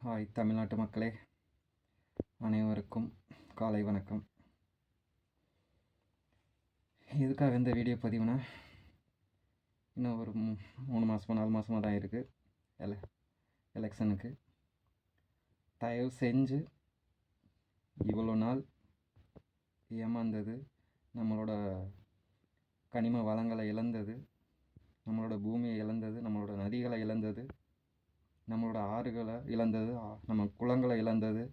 Hi தமிழ்நாட்டு மக்களே, அனைவருக்கும் காலை வணக்கம். எதுக்காக இந்த வீடியோ பதிவுனா, இன்னும் ஒரு 3 மாதமோ 4 மாதமாக தான் இருக்குது எலெக்ஷனுக்கு. தயவு செஞ்சு இவ்வளோ நாள் ஏமாந்தது, நம்மளோட கனிம வளங்களை இழந்தது, நம்மளோட பூமியை இழந்தது, நம்மளோட நதிகளை இழந்தது, நம்மளோட ஆறுகளை இழந்தது, நம்ம குளங்களை இழந்தது,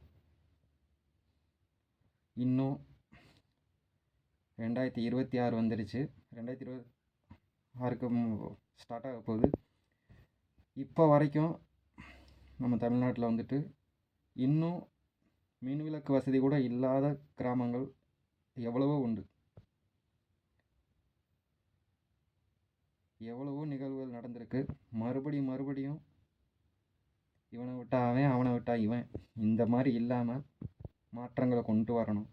இன்னும் 2026 வந்துடுச்சு. 2026க்கு ஸ்டார்ட் ஆக போகுது. இப்போ வரைக்கும் நம்ம தமிழ்நாட்டில் வந்துட்டு இன்னும் மின்விளக்கு வசதி கூட இல்லாத கிராமங்கள் எவ்வளவோ உண்டு. எவ்வளவோ நிகழ்வுகள் நடந்திருக்கு. மறுபடியும் இவனை விட்டா அவன், அவனை விட்டா இவன், இந்த மாதிரி இல்லாமல் மாற்றங்களை கொண்டு வரணும்.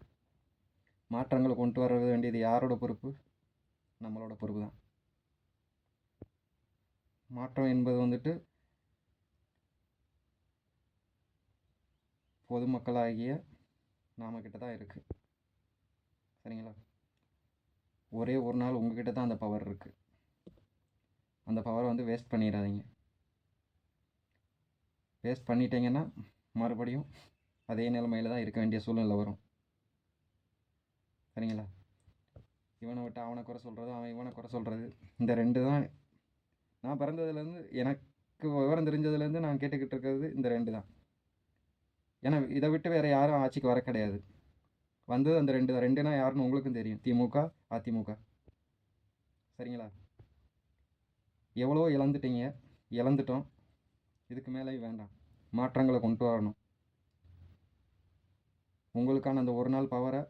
மாற்றங்களை கொண்டு வர வேண்டியது யாரோட பொறுப்பு? நம்மளோட பொறுப்பு தான். மாற்றம் என்பது வந்துட்டு பொதுமக்களாகிய நாம கிட்ட தான் இருக்குது. சரிங்களா? ஒரே ஒரு நாள் உங்ககிட்ட தான் அந்த பவர் இருக்குது. அந்த பவரை வந்து வேஸ்ட் பண்ணிடாதீங்க. வேஸ்ட் பண்ணிட்டீங்கன்னா மறுபடியும் அதே நிலைமையில் தான் இருக்க வேண்டிய சூழ்நிலை வரும். சரிங்களா? இவனை விட்டு அவனை குறை சொல்கிறது, அவன் இவனை குறை சொல்கிறது, இந்த ரெண்டு தான். நான் பிறந்ததுலேருந்து, எனக்கு விவரம் தெரிஞ்சதுலேருந்து நான் கேட்டுக்கிட்டு இருக்கிறது இந்த ரெண்டு தான். ஏன்னா இதை விட்டு வேறு யாரும் ஆட்சிக்கு வர கிடையாது. வந்தது அந்த ரெண்டு தான். ரெண்டுனா யாருன்னு உங்களுக்கும் தெரியும், திமுக, அதிமுக. சரிங்களா? எவ்வளோ இழந்துட்டோம். இதுக்கு மேலே வேண்டாம். மாற்றங்களை கொண்டு வரணும். உங்களுக்கான அந்த ஒரு நாள் பவரை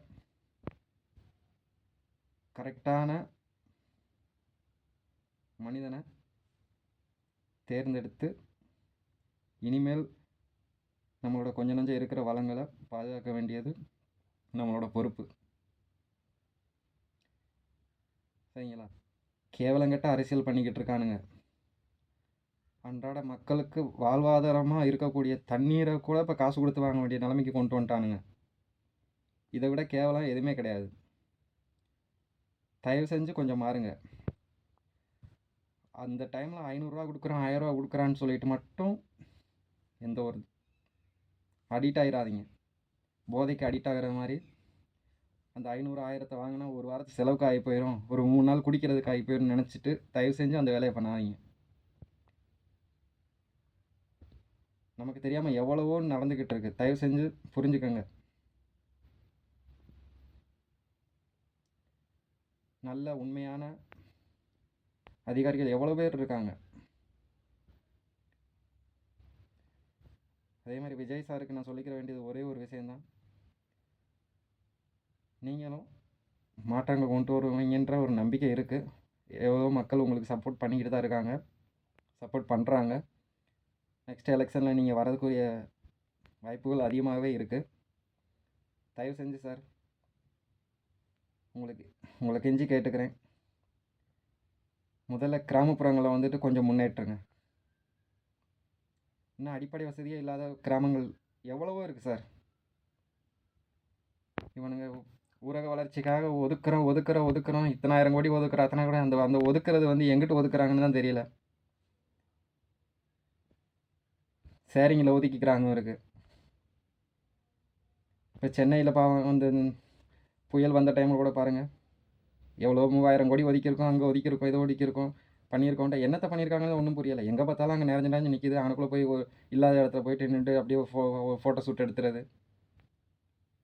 கரெக்டான மனிதனை தேர்ந்தெடுத்து இனிமேல் நம்மளோட கொஞ்சம் நஞ்சம் இருக்கிற வளங்களை பாதுகாக்க வேண்டியது நம்மளோட பொறுப்பு. சரிங்களா? கேவலங்கட்ட அரசியல் பண்ணிக்கிட்டு இருக்கானுங்க. அன்றாட மக்களுக்கு வாழ்வாதாரமாக இருக்கக்கூடிய தண்ணீரை கூட இப்போ காசு கொடுத்து வாங்க வேண்டிய நிலைமைக்கு கொண்டு வந்துட்டானுங்க. இதை விட கேவலம் எதுவுமே கிடையாது. தயவு செஞ்சு கொஞ்சம் மாறுங்க. அந்த டைமில் 500 கொடுக்குறான், 1000 கொடுக்குறான்னு சொல்லிட்டு மட்டும் எந்த ஒரு அடிக்ட் ஆகிடாதீங்க. போதைக்கு அடிக்ட் ஆகிற மாதிரி அந்த 500 1000 வாங்கினா ஒரு வாரத்துக்கு செலவுக்கு ஆகி போயிடும், ஒரு 3 நாள் குடிக்கிறதுக்கு ஆகி போயிடும்னு நினச்சிட்டு தயவு செஞ்சு அந்த வேலையை பண்ணாதீங்க. நமக்கு தெரியாமல் எவ்வளவோ நடந்துக்கிட்டு இருக்கு. தயவு செஞ்சு புரிஞ்சுக்கோங்க. நல்ல உண்மையான அதிகாரிகள் எவ்வளோ பேர் இருக்காங்க. அதே மாதிரி விஜய் சாருக்கு நான் சொல்லிக்கிற வேண்டியது ஒரே ஒரு விஷயந்தான். நீங்களும் மாற்றங்கள் கொண்டு வருவீங்கன்ற ஒரு நம்பிக்கை இருக்குது. எவ்வளோ மக்கள் உங்களுக்கு சப்போர்ட் பண்ணிக்கிட்டு தான் இருக்காங்க, சப்போர்ட் பண்ணுறாங்க. நெக்ஸ்ட் எலெக்ஷனில் நீங்கள் வரதுக்குரிய வாய்ப்புகள் அதிகமாகவே இருக்குது. தயவு செஞ்சு சார், உங்களை கெஞ்சி கேட்டுக்கிறேன். முதல்ல கிராமப்புறங்களை வந்துட்டு கொஞ்சம் முன்னேற்றுங்க. இன்னும் அடிப்படை வசதியே இல்லாத கிராமங்கள் எவ்வளவோ இருக்குது சார். இவனுங்க ஊரக வளர்ச்சிக்காக ஒதுக்குறோம், இத்தனை ஆயிரம் கோடி ஒதுக்குறோம், அத்தனை கூட அந்த ஒதுக்குறது வந்து எங்கிட்ட ஒதுக்குறாங்கன்னு தான் தெரியல. சேரிங்கில் ஒதுக்கிக்கிறாங்க இருக்குது. இப்போ சென்னையில் பாவம் வந்து புயல் வந்த டைமில் கூட பாருங்கள், எவ்வளோ 3000 கோடி ஒதுக்கியிருக்கோம், அங்கே ஒதுக்கியிருக்கோம், இதை ஒதுக்கியிருக்கோம், பண்ணியிருக்கோம்ட்ட என்னத்தை பண்ணியிருக்காங்கன்னு ஒன்றும் புரியலை. எங்கே பார்த்தாலும் அங்கே நிறைஞ்சு நிற்கிது. அனுக்குள்ளே போய் இல்லாத இடத்துல போயிட்டு நின்று அப்படியே ஃபோட்டோ ஷூட் எடுத்துறது,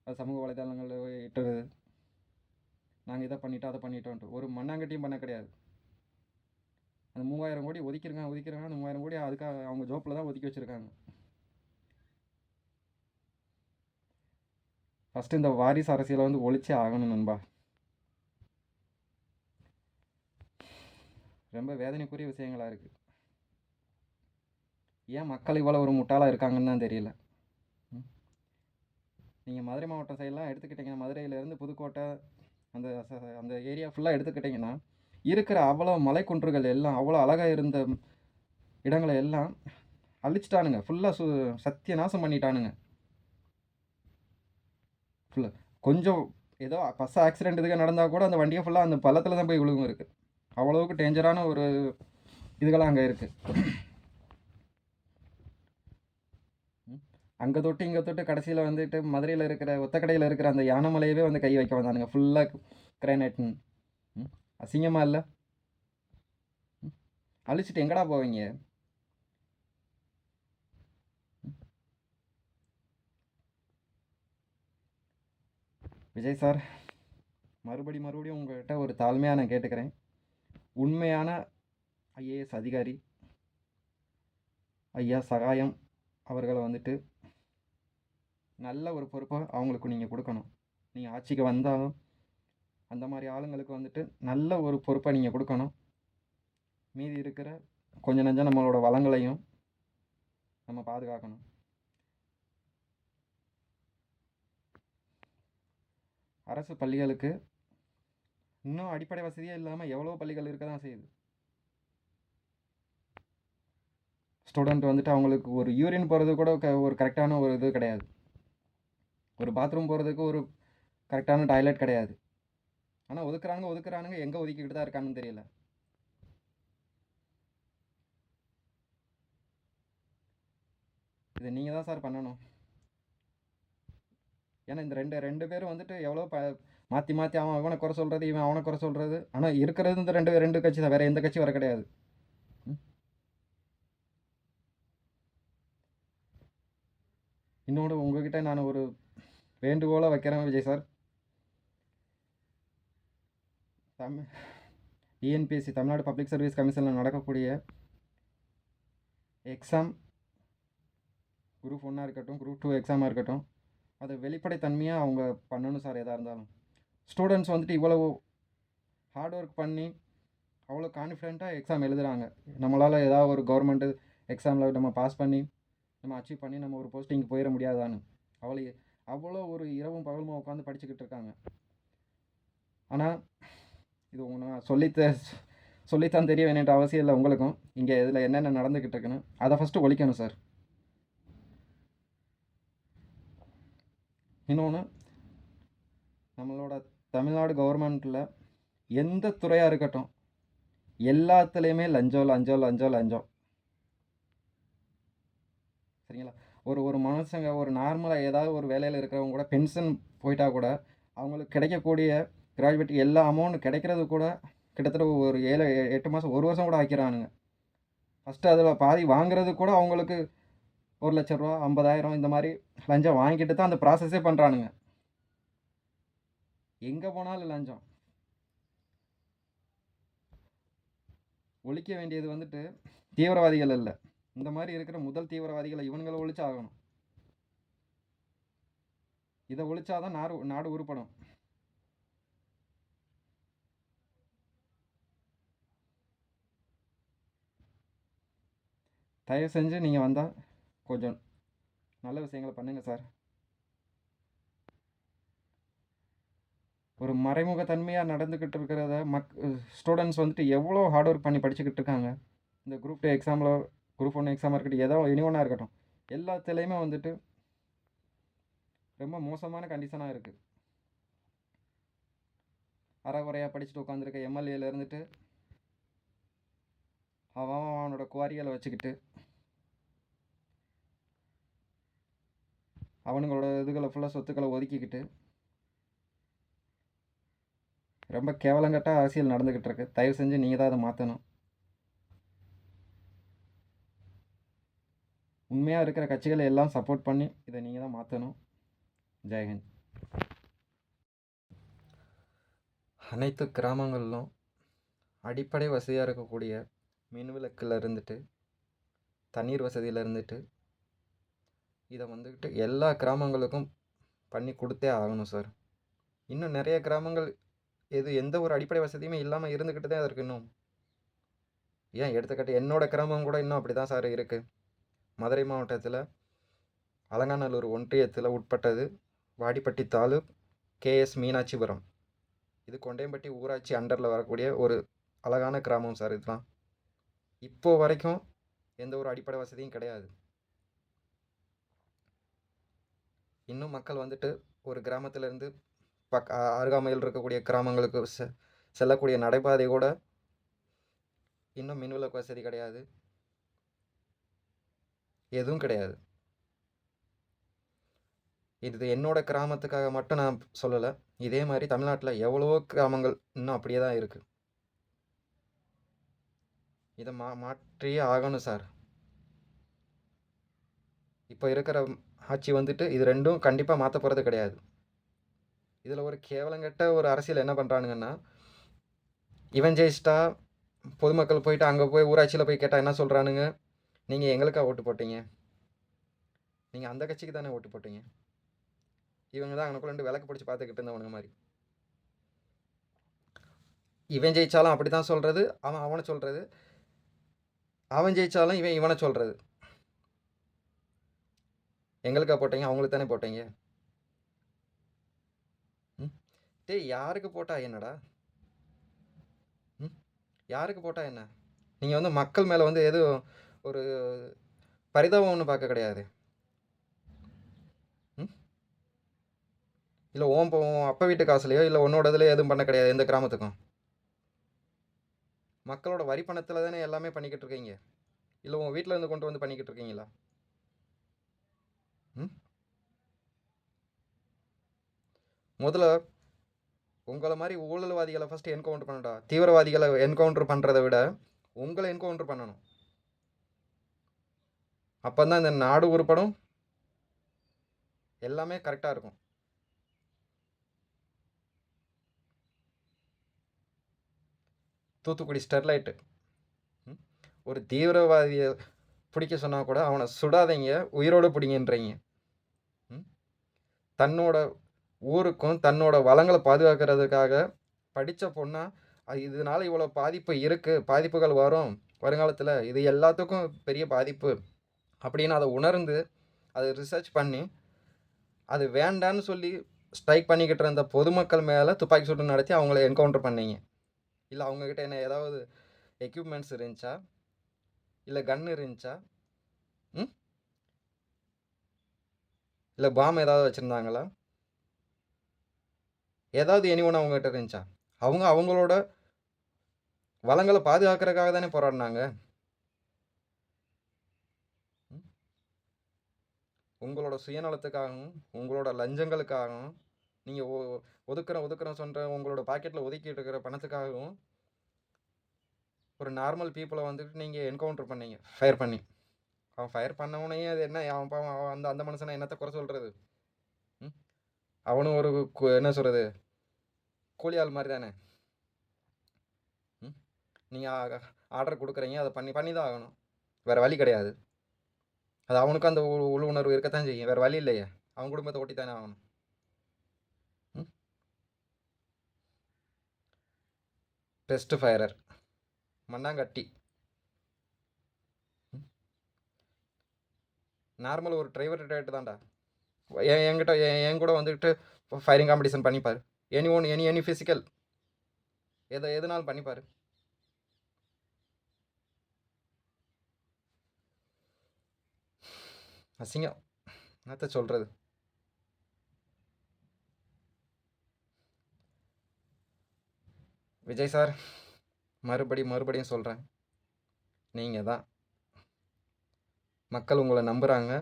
அது சமூக வலைதளங்களில் இட்டுறது. நாங்கள் இதை பண்ணிட்டோம், அதை பண்ணிட்டோன்ட்டு ஒரு மண்ணாங்கட்டியும் பண்ண கிடையாது. அந்த 3000 கோடி ஒதுக்கிருக்காங்க. அந்த 3000 கோடி அதுக்காக அவங்க ஜோப்பில் தான் ஒதுக்கி வச்சுருக்காங்க. ஃபஸ்ட்டு இந்த வாரிசு அரசியலை வந்து ஒழிச்சே ஆகணும் நண்பா. ரொம்ப வேதனைக்குரிய விஷயங்களாக இருக்குது. ஏன் மக்கள் இவ்வளோ ஒரு முட்டாளாக இருக்காங்கன்னு தான் தெரியல. நீங்கள் மதுரை மாவட்டம் சைடெலாம் எடுத்துக்கிட்டிங்கன்னா, மதுரையிலேருந்து புதுக்கோட்டை அந்த அந்த ஏரியா ஃபுல்லாக எடுத்துக்கிட்டிங்கன்னா, இருக்கிற அவ்வளோ மலைக்குன்றுகள் எல்லாம் அவ்வளோ அழகாக இருந்த இடங்களை எல்லாம் அழிச்சிட்டானுங்க. ஃபுல்லாக சத்தியநாசம் பண்ணிட்டானுங்க. ஃபுல்லாக கொஞ்சம் ஏதோ பஸ் ஆக்சிடென்ட் இதுக்கு நடந்தால் கூட அந்த வண்டியை ஃபுல்லாக அந்த பள்ளத்தில் தான் போய் விழுகும் இருக்குது. அவ்வளோவுக்கு டேஞ்சரான ஒரு இதுகளாம் அங்கே இருக்குது. அங்கே தொட்டு இங்கே தொட்டு கடைசியில் வந்துட்டு மதுரையில் இருக்கிற ஒத்தக்கடையில் இருக்கிற அந்த யானைமலையவே வந்து கை வைக்க வந்தானுங்க ஃபுல்லாக கிரானைட்னு. அசிங்கமாக இல்லை? அழிச்சிட்டு எங்கடா போவீங்க? விஜய் சார், மறுபடியும் உங்கள்கிட்ட ஒரு தாழ்மையாக நான் கேட்டுக்கிறேன். உண்மையான ஐஏஎஸ் அதிகாரி ஐயா சகாயம் அவர்களை வந்துட்டு நல்ல ஒரு பொறுப்பை அவங்களுக்கு நீங்கள் கொடுக்கணும். நீங்கள் ஆட்சிக்கு வந்தாலும் அந்த மாதிரி ஆளுங்களுக்கு வந்துட்டு நல்ல ஒரு பொறுப்பை நீங்கள் கொடுக்கணும். மீதி இருக்கிற கொஞ்சம் நஞ்சம் நம்மளோட வளங்களையும் நம்ம பாதுகாக்கணும். அரசு பள்ளிகளுக்கு இன்னும் அடிப்படை வசதியே இல்லாமல் எவ்வளோ பள்ளிகள் இருக்க தான் செய்யுது. ஸ்டூடெண்ட் வந்துட்டு அவங்களுக்கு ஒரு யூரின் போகிறது கூட ஒரு கரெக்டான ஒரு இது கிடையாது. ஒரு பாத்ரூம் போகிறதுக்கு ஒரு கரெக்டான டாய்லெட் கிடையாது. ஆனால் ஒதுக்குறானுங்க எங்கே ஒதுக்கிக்கிட்டு தான் இருக்கானுன்னு தெரியல. இதை நீங்கள் தான் சார் பண்ணணும். ஏன்னா இந்த ரெண்டு பேரும் வந்துட்டு எவ்வளோ மாற்றி அவன் அவனை குறை சொல்கிறது, இவன் அவனை குறை சொல்கிறது. ஆனால் இருக்கிறது இந்த ரெண்டு கட்சி தான், வேறு எந்த கட்சி வர கிடையாது. இன்னொன்று உங்ககிட்ட நான் ஒரு வேண்டுகோளாக வைக்கிறேன் Vijay sir. TNPSC Tamil Nadu public service கமிஷனில் நடக்கக்கூடிய எக்ஸாம், குரூப் 1 இருக்கட்டும், குரூப் 2 எக்ஸாமாக இருக்கட்டும், அதை வெளிப்படைத்தன்மையாக அவங்க பண்ணணும் சார். எதாக இருந்தாலும் ஸ்டூடெண்ட்ஸ் வந்துட்டு இவ்வளவு ஹார்ட் ஒர்க் பண்ணி அவ்வளோ கான்ஃபிடெண்ட்டாக எக்ஸாம் எழுதுகிறாங்க. நம்மளால் ஏதாவது ஒரு கவர்மெண்ட்டு எக்ஸாமில் நம்ம பாஸ் பண்ணி நம்ம அச்சீவ் பண்ணி நம்ம ஒரு போஸ்டிங்க்கு போயிட முடியாதான்னு அவ்வளோ ஒரு இரவும் பகலுமா உட்காந்து படிச்சுக்கிட்டு இருக்காங்க. ஆனால் இது நான் சொல்லித்தான் தெரிய வேண்டிய அவசியம் இல்லை உங்களுக்கும். இங்கே இதில் என்னென்ன நடந்துக்கிட்டு இருக்குன்னு அதை ஃபஸ்ட்டு ஒழிக்கணும் சார். இன்னொன்று, நம்மளோட தமிழ்நாடு கவர்மெண்ட்டில் எந்த துறையாக இருக்கட்டும் எல்லாத்துலேயுமே லஞ்சம். சரிங்களா? ஒரு மனுஷங்க ஒரு நார்மலாக ஏதாவது ஒரு வேலையில் இருக்கிறவங்க கூட பென்ஷன் போயிட்டா கூட அவங்களுக்கு கிடைக்கக்கூடிய கிராஜுவேட் எல்லா அமௌண்ட் கிடைக்கிறது கூட கிட்டத்தட்ட ஒரு 7-8 மாதம் 1 வருஷம் கூட ஆக்கிறானுங்க. ஃபஸ்ட்டு அதில் பாதி வாங்குறது கூட அவங்களுக்கு 1 லட்ச ரூபா 50,000 இந்த மாதிரி லஞ்சம் வாங்கிட்டு தான் அந்த ப்ராசஸே பண்ணுறானுங்க. எங்கே போனாலும் லஞ்சம். ஒழிக்க வேண்டியது வந்துட்டு தீவிரவாதிகள் இல்லை, இந்த மாதிரி இருக்கிற முதல் தீவிரவாதிகளை இவனுங்களை ஒழிச்சு ஆகணும். இதை ஒழிச்சாதான் நாடு உருப்படும். தயவு செஞ்சு நீங்கள் வந்தால் கொஞ்சம் நல்ல விஷயங்களை பண்ணுங்கள் சார். ஒரு மறைமுகத்தன்மையாக நடந்துக்கிட்டு இருக்கிறத ஸ்டூடெண்ட்ஸ் வந்துட்டு எவ்வளோ ஹார்ட் ஒர்க் பண்ணி படிச்சுக்கிட்டு இருக்காங்க. இந்த குரூப் 2 எக்ஸாமில், குரூப் 1 எக்ஸாமாக இருக்கட்டும், ஏதோ ஒன்றா இருக்கட்டும், எல்லாத்துலேயுமே வந்துட்டு ரொம்ப மோசமான கண்டிஷனாக இருக்குது. அறகுறையாக படிச்சுட்டு உட்காந்துருக்க எம்எல்ஏல இருந்துட்டு அவனோட குவாரிகளை வச்சுக்கிட்டு அவனுங்களோட இதுகளை ஃபுல்லாக சொத்துக்களை ஒதுக்கிக்கிட்டு ரொம்ப கேவலங்கட்ட அரசியல் நடந்துக்கிட்டு இருக்கு. தயவு செஞ்சு நீங்கள் தான் அதை மாற்றணும். உண்மையாக இருக்கிற கட்சிகளை எல்லாம் சப்போர்ட் பண்ணி இதை நீங்கள் தான் மாற்றணும். ஜெயஹிந்த். அனைத்து கிராமங்களிலும் அடிப்படை வசதியாக இருக்கக்கூடிய மின்விளக்கில் இருந்துட்டு தண்ணீர் வசதியில் இருந்துட்டு இதை வந்துக்கிட்டு எல்லா கிராமங்களுக்கும் பண்ணி கொடுத்தே ஆகணும் சார். இன்னும் நிறைய கிராமங்கள் எந்த ஒரு அடிப்படை வசதியுமே இல்லாமல் இருந்துக்கிட்டு தான் இருக்கு. இன்னும் ஏன் எடுத்துக்கிட்டு என்னோடய கிராமம் கூட இன்னும் அப்படி தான் சார் இருக்குது. மதுரை மாவட்டத்தில் அலங்காநல்லூர் ஒன்றியத்தில் உட்பட்டது வாடிப்பட்டி தாலுக் கேஎஸ் மீனாட்சிபுரம். இது கொண்டையம்பட்டி ஊராட்சி அண்டரில் வரக்கூடிய ஒரு அழகான கிராமம் சார். இதெல்லாம் இப்போ வரைக்கும் எந்த ஒரு அடிப்படை வசதியும் கிடையாது. இன்னும் மக்கள் வந்துட்டு ஒரு கிராமத்திலேருந்து அருகாமையில் இருக்கக்கூடிய கிராமங்களுக்கு செல்லக்கூடிய நடைபாதை கூட இன்னும் மின்விளக்கு வசதி கிடையாது, எதுவும் கிடையாது. இது என்னோட கிராமத்துக்காக மட்டும் நான் சொல்லலை. இதே மாதிரி தமிழ்நாட்டில் எவ்வளவோ கிராமங்கள் இன்னும் அப்படியே தான் இருக்குது. இதை மாற்றியே ஆகணும் சார். இப்போ இருக்கிற ஆட்சி வந்துட்டு இது ரெண்டும் கண்டிப்பாக மாற்ற போகிறது கிடையாது. இதில் ஒரு கேவலங்கட்ட ஒரு அரசியல் என்ன பண்ணுறானுங்கன்னா, இவன் ஜெயிச்சிட்டா பொதுமக்கள் போயிட்டு அங்கே போய் ஊராட்சியில் போய் கேட்டால் என்ன சொல்கிறானுங்க, நீங்கள் எங்களுக்கா ஓட்டு போட்டீங்க, நீங்கள் அந்த கட்சிக்கு தானே ஓட்டு போட்டீங்க. இவங்க தான் அங்கனுக்குள்ள 2 விளக்கு பிடிச்சி பார்த்துக்கிட்டு இருந்தவனுங்க மாதிரி. இவன் ஜெயிச்சாலும் அப்படி தான் சொல்கிறது, அவனை சொல்கிறது, அவன் ஜெயிச்சாலும் இவனை சொல்கிறது. எங்களுக்கா போட்டீங்க, அவங்களுக்கு தானே போட்டீங்க. டேய், யாருக்கு போட்டா என்னடா? யாருக்கு போட்டா என்ன? நீங்கள் வந்து மக்கள் மேலே வந்து எதுவும் ஒரு பரிதாபம் ஒன்று பார்க்க கிடையாது. இல்லை உன் அப்பா வீட்டு காசுலையோ இல்லை உன்னோட இதுலையோ எதுவும் பண்ண கிடையாது எந்த கிராமத்துக்கும். மக்களோட வரி பணத்தில் தானே எல்லாமே பண்ணிக்கிட்டு இருக்கீங்க. இல்லை உங்கள் வீட்டில் இருந்து கொண்டு வந்து பண்ணிக்கிட்டு இருக்கீங்களா? முதல்ல உங்களை மாதிரி ஊழல்வாதிகளை ஃபஸ்ட்டு என்கவுண்டர் பண்ணடா. தீவிரவாதிகளை என்கவுண்டர் பண்ணுறதை விட உங்களை என்கவுண்டர் பண்ணணும். அப்போ தான் இந்த நாடு உருப்படும், எல்லாமே கரெக்டாக இருக்கும். தூத்துக்குடி ஸ்டெர்லைட்டு ஒரு தீவிரவாதியை பிடிக்க சொன்னால் கூட அவனை சுடாதீங்க, உயிரோடு பிடிங்கன்றீங்க. தன்னோட ஊருக்கும் தன்னோட வளங்களை பாதுகாக்கிறதுக்காக படித்த பொண்ணா இதனால இவ்வளோ பாதிப்பு இருக்குது, பாதிப்புகள் வரும் வருங்காலத்தில், இது எல்லாத்துக்கும் பெரிய பாதிப்பு அப்படின்னு அதை உணர்ந்து அதை ரிசர்ச் பண்ணி அது வேண்டான்னு சொல்லி ஸ்ட்ரைக் பண்ணிக்கிட்டு இருந்த பொதுமக்கள் மேலே துப்பாக்கி சூடு நடத்தி அவங்கள என்கவுண்டர் பண்ணீங்க. இல்லை அவங்கக்கிட்ட என்ன ஏதாவது எக்யூப்மெண்ட்ஸ் இருந்துச்சா, இல்லை கன் இருந்துச்சா, இல்லை பாம் ஏதாவது வச்சுருந்தாங்களா, ஏதாவது ஒன்று அவங்ககிட்ட இருந்துச்சா? அவங்களோட வளங்களை பாதுகாக்கிறதுக்காக தானே போராடினாங்க. உங்களோட சுயநலத்துக்காகவும் உங்களோட லஞ்சங்களுக்காகவும் நீங்கள் ஒதுக்குறோம் சொல்கிற உங்களோட பாக்கெட்டில் ஒதுக்கிட்டு இருக்கிற பணத்துக்காகவும் ஒரு நார்மல் பீப்புளை வந்துட்டு நீங்கள் என்கவுண்டர் பண்ணீங்க, ஃபயர் பண்ணி. அவன் ஃபயர் பண்ணவனையே அது என்ன, அவன் அந்த மனுஷனை என்னத்தை குறை சொல்கிறது? அவனும் ஒரு என்ன சொல்கிறது, கூலி ஆள் மாதிரி தானே. நீங்கள் ஆர்டர் கொடுக்குறீங்க, அதை பண்ணி தான் ஆகணும், வேறு வழி கிடையாது. அது அவனுக்கும் அந்த உள்ளுணர்வு இருக்கத்தான் செய்யும், வேறு வழி இல்லையே, அவன் குடும்பத்தை ஓட்டித்தானே ஆகணும். டெஸ்ட் ஃபயரர் மண்ணாங்கட்டி நார்மல் ஒரு டிரைவர் ரேட்டு தான்டா. என்கிட்ட என் கூட வந்துக்கிட்டு ஃபயரிங் காம்படிஷன் பண்ணிப்பார், எனி ஃபிசிக்கல் எதுனாலும் பண்ணிப்பார். அசிங்கம், என்னத்த சொல்கிறது. விஜய் சார், மறுபடியும் சொல்கிறேன், நீங்கள் தான் மக்கள் உங்களை நம்புகிறாங்க.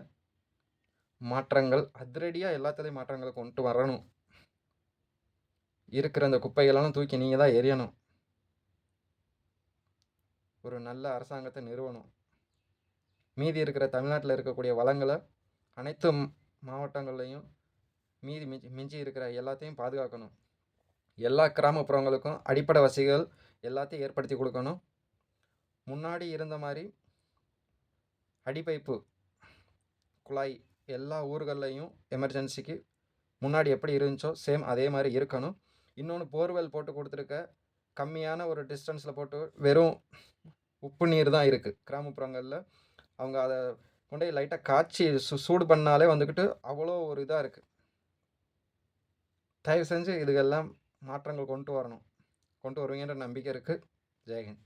மாற்றங்கள் அதிரடியாக எல்லாத்துலேயும் மாற்றங்களை கொண்டு வரணும். இருக்கிற அந்த குப்பைகளெல்லாம் தூக்கி நீங்கள் தான் எரியணும். ஒரு நல்ல அரசாங்கத்தை நிறுவனம். மீதி இருக்கிற தமிழ்நாட்டில் இருக்கக்கூடிய வளங்களை அனைத்து மாவட்டங்கள்லையும் மிஞ்சி இருக்கிற எல்லாத்தையும் பாதுகாக்கணும். எல்லா கிராமப்புறங்களுக்கும் அடிப்படை வசதிகள் எல்லாத்தையும் ஏற்படுத்தி கொடுக்கணும். முன்னாடி இருந்த மாதிரி அடிப்பைப்பு குழாய் எல்லா ஊர்கள்லையும் எமர்ஜென்சிக்கு முன்னாடி எப்படி இருந்துச்சோ சேம் அதே மாதிரி இருக்கணும். இன்னொன்று, போர்வெல் போட்டு கொடுத்துருக்க கம்மியான ஒரு டிஸ்டன்ஸில் போட்டு வெறும் உப்பு நீர் தான் இருக்குது கிராமப்புறங்களில். அவங்க அதை கொண்டு போய் லைட்டாக காய்ச்சி சூடு பண்ணாலே வந்துக்கிட்டு அவ்வளோ ஒரு இதாக இருக்குது. தயவு செஞ்சு இதுக்கெல்லாம் மாற்றங்கள் கொண்டு வருவீங்கன்ற நம்பிக்கை இருக்குது. ஜெயஹிந்த்.